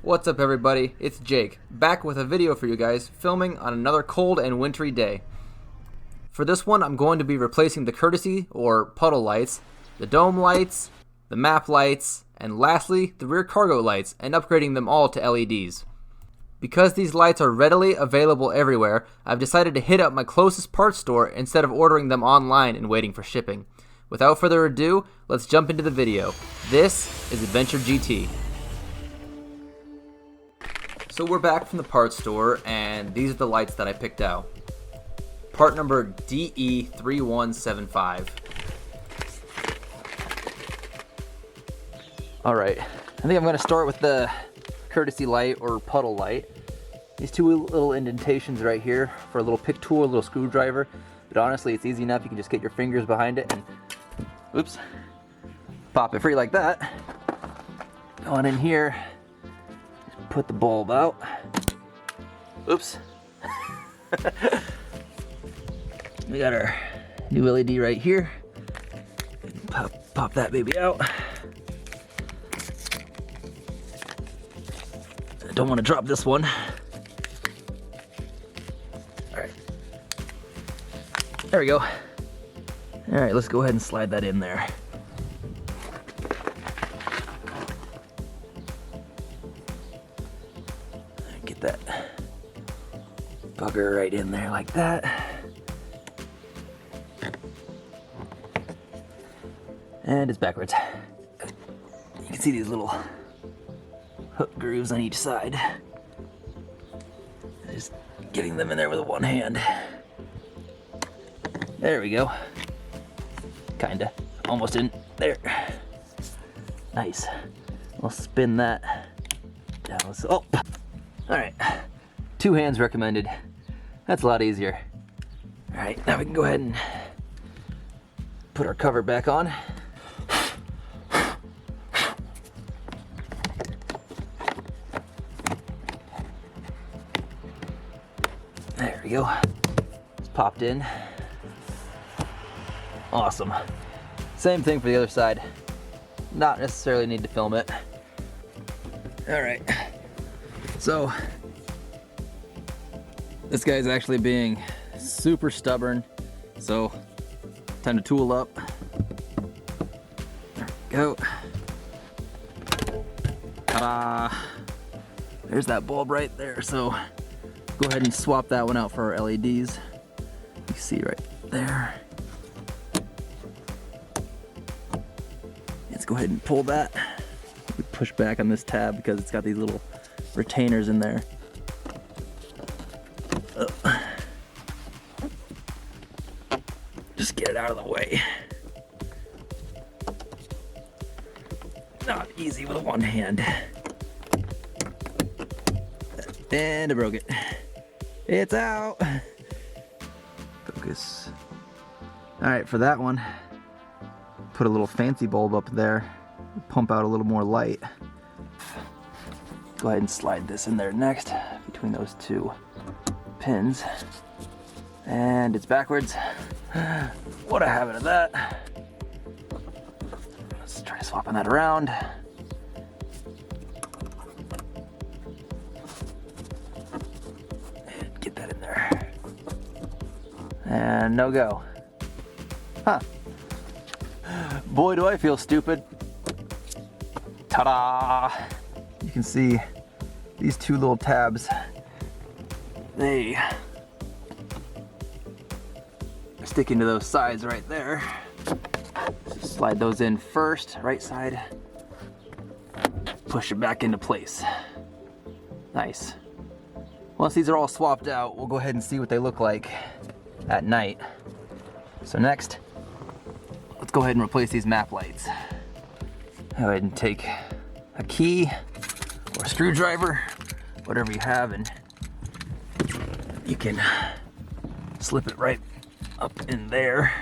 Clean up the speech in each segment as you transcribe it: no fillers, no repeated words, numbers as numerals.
What's up everybody, it's Jake, back with a video for you guys, filming on another cold and wintry day. For this one, I'm going to be replacing the courtesy or puddle lights, the dome lights, the map lights, and lastly, the rear cargo lights, and upgrading them all to LEDs. Because these lights are readily available everywhere, I've decided to hit up my closest parts store instead of ordering them online and waiting for shipping. Without further ado, let's jump into the video. This is Adventure GT. So we're back from the parts store, and these are the lights that I picked out. Part number DE3175. Alright, I think I'm going to start with the courtesy light or puddle light. These two little indentations right here for a little pick tool, a little screwdriver. But honestly, it's easy enough. You can just get your fingers behind it and, oops, pop it free like that. Go on in here. Put the bulb out. Oops. We got our new LED right here. Pop that baby out. I don't want to drop this one. Alright. There we go. Alright, let's go ahead and slide that in there. Get that bugger right in there like that. And it's backwards. You can see these little hook grooves on each side. Just getting them in there with one hand. There we go. Kinda. Almost in. There. Nice. We'll spin that down. Oh! Alright. 2 hands recommended. That's a lot easier. Alright, now we can go ahead and put our cover back on. There we go. It's popped in. Awesome. Same thing for the other side. Not necessarily need to film it. Alright. So, this guy's actually being super stubborn. So, time to tool up. There we go. Ta-da! There's that bulb right there. So, go ahead and swap that one out for our LEDs. You see right there. Let's go ahead and pull that. We push back on this tab because it's got these little retainers in there. Just get it out of the way. Not easy with one hand. And I broke it. It's out. Focus. Alright, for that one, put a little fancy bulb up there. Pump out a little more light. Go ahead and slide this in there next, between those 2 pins. And it's backwards. What a habit of that. Let's try swapping that around. And get that in there. And no go. Huh. Boy, do I feel stupid. Ta-da! You can see these 2 little tabs. They stick into those sides right there. Just slide those in first, right side. Push it back into place. Nice. Once these are all swapped out, we'll go ahead and see what they look like at night. So next, let's go ahead and replace these map lights. Go ahead and take a key or a screwdriver, whatever you have, and you can slip it right up in there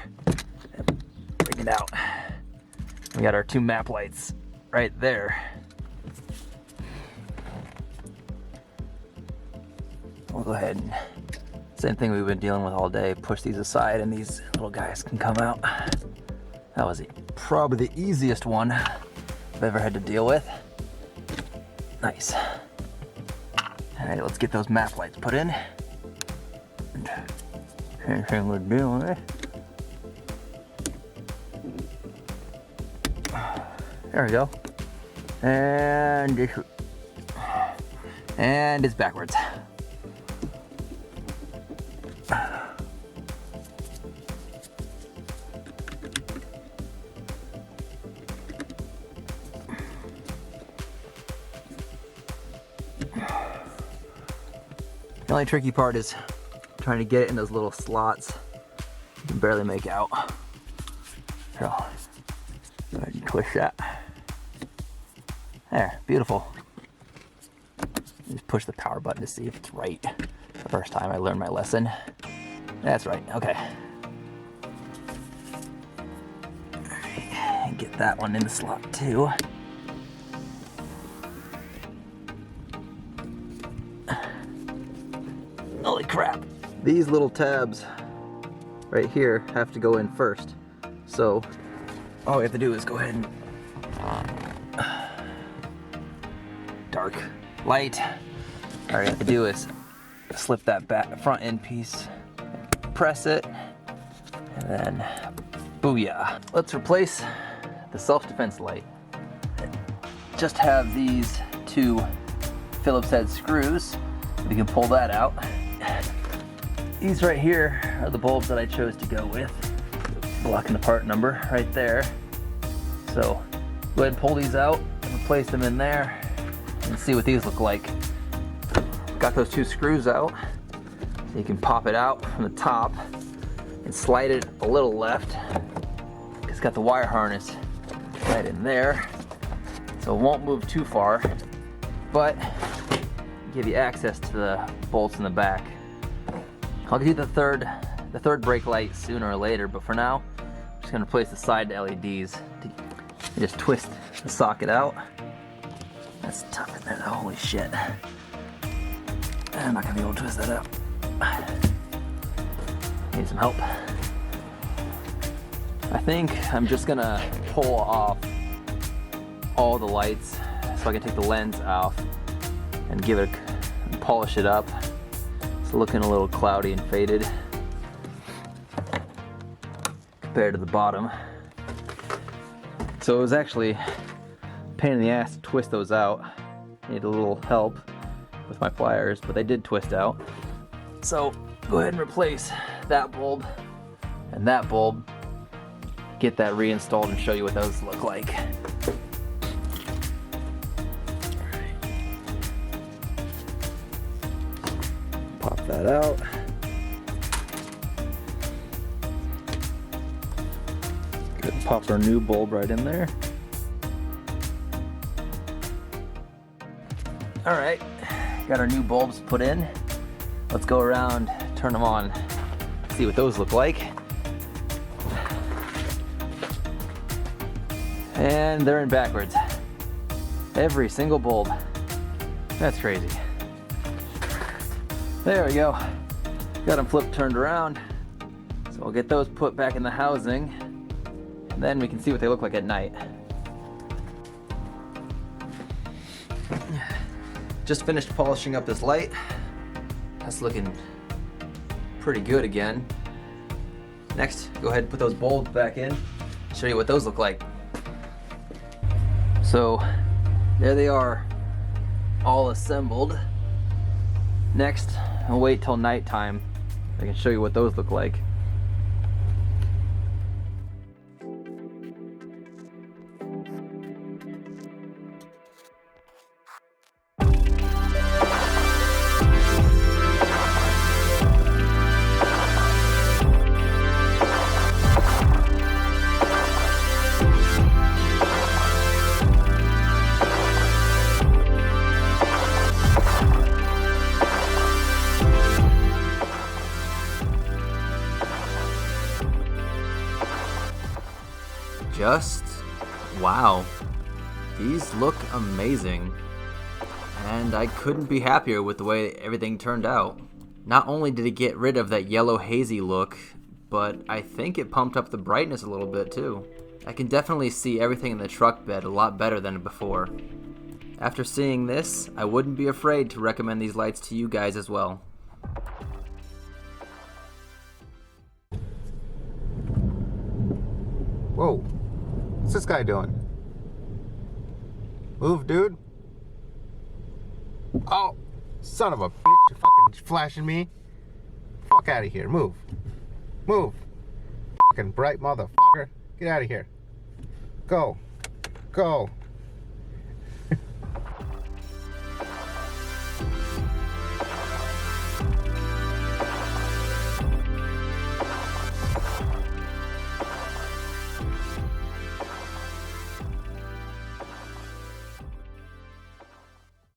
and bring it out. We got our 2 map lights right there. We'll go ahead and, same thing we've been dealing with all day, push these aside and these little guys can come out. That was probably the easiest one I've ever had to deal with. Nice. All right, let's get those map lights put in. Same thing we're doing. There we go. And it's backwards. The only tricky part is trying to get it in those little slots you can barely make out. So, go ahead and twist that. There, beautiful. Just push the power button to see if it's right. The first time I learned my lesson. That's right, okay. Alright, get that one in the slot too. Holy crap. These little tabs right here have to go in first. So all we have to do is go ahead and dark, light. All we have to do is slip that back front end piece, press it, and then booyah. Let's replace the self-defense light. Just have these two Phillips head screws. We can pull that out. These right here are the bulbs that I chose to go with. Blocking the part number right there. So go ahead and pull these out and replace them in there and see what these look like. Got those two screws out. So you can pop it out from the top and slide it a little left. It's got the wire harness right in there. So it won't move too far, but give you access to the bolts in the back. I'll do the third brake light sooner or later, but for now, I'm just gonna replace the side LEDs. You just twist the socket out. That's tough in there, holy shit. I'm not gonna be able to twist that out. Need some help. I think I'm just gonna pull off all the lights so I can take the lens off and give it and polish it up. It's looking a little cloudy and faded compared to the bottom. So it was actually a pain in the ass to twist those out. Need a little help with my pliers, but they did twist out. So go ahead and replace that bulb and that bulb. Get that reinstalled and show you what those look like. Pop that out. Good, pop our new bulb right in there. All right, got our new bulbs put in. Let's go around, turn them on, see what those look like. And they're in backwards. Every single bulb. That's crazy. There we go. Got them flipped, turned around. So we'll get those put back in the housing, and then we can see what they look like at night. Just finished polishing up this light. That's looking pretty good again. Next, go ahead and put those bulbs back in. Show you what those look like. So there they are, all assembled. Next, I'll wait till nighttime. I can show you what those look like. Just wow, these look amazing, and I couldn't be happier with the way everything turned out. Not only did it get rid of that yellow hazy look, but I think it pumped up the brightness a little bit too. I can definitely see everything in the truck bed a lot better than before. After seeing this, I wouldn't be afraid to recommend these lights to you guys as well. Whoa, what's this guy doing? Move, dude. Oh, son of a bitch, you're fucking flashing me. Fuck out of here, move. Move. Fucking bright motherfucker. Get out of here. Go. Go.